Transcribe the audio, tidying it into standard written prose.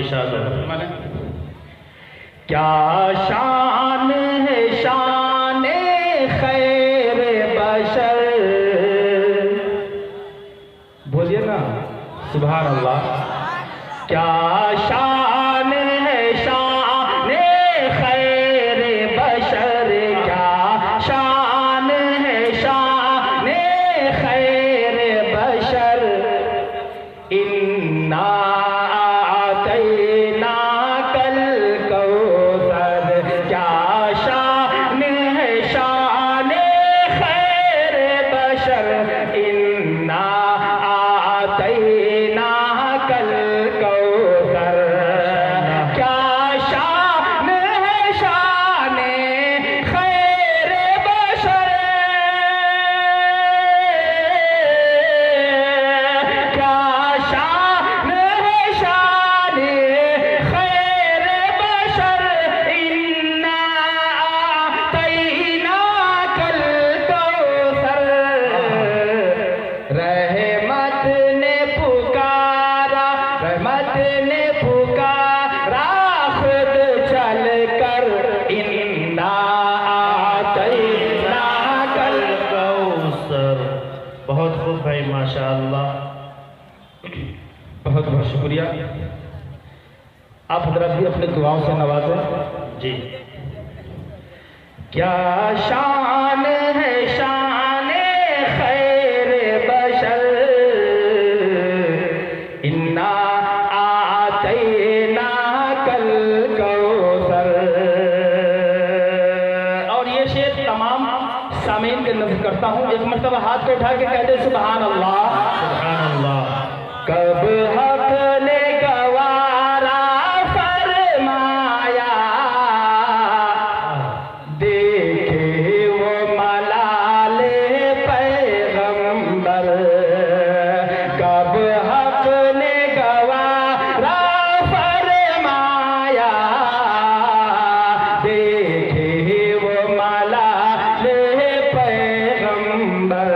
इरशाद है। क्या शान है शान खैर बशर, बोलिए ना सुभान अल्लाह। क्या शान है शान खैर बशर, क्या शान है शान खैर बशर, इन्ना आतैना कल कौसर। क्या शान है शान खैर बशर, इन्ना आतैना कल कौसर। क्या शान है शान खैर बशर, क्या शान है शान खैर बशर, इन्ना आतैना कल कौसर। रहमत ने पुकारा, रहमत ने पुकारा खुद चल कर, इन्ना आतैना कल। कौसर। बहुत खूब भाई, माशाअल्लाह, बहुत बहुत शुक्रिया। आप हजरत भी अपने दुआओं से नवाजें जी। क्या शान है शान खैर बशर, इन्ना आतैना कल कौसर। और ये शेर तमाम सामीन के नज़र करता हूँ। एक मरतबा हाथ को उठा के कहते सुभान अल्लाह। सुभान अल्लाह। कब हक ने गवारा फरमाया, देखे वो मलाले पैगंबर। कब हक ने गवारा फरमाया, देखे वो मलाले पैगंबर।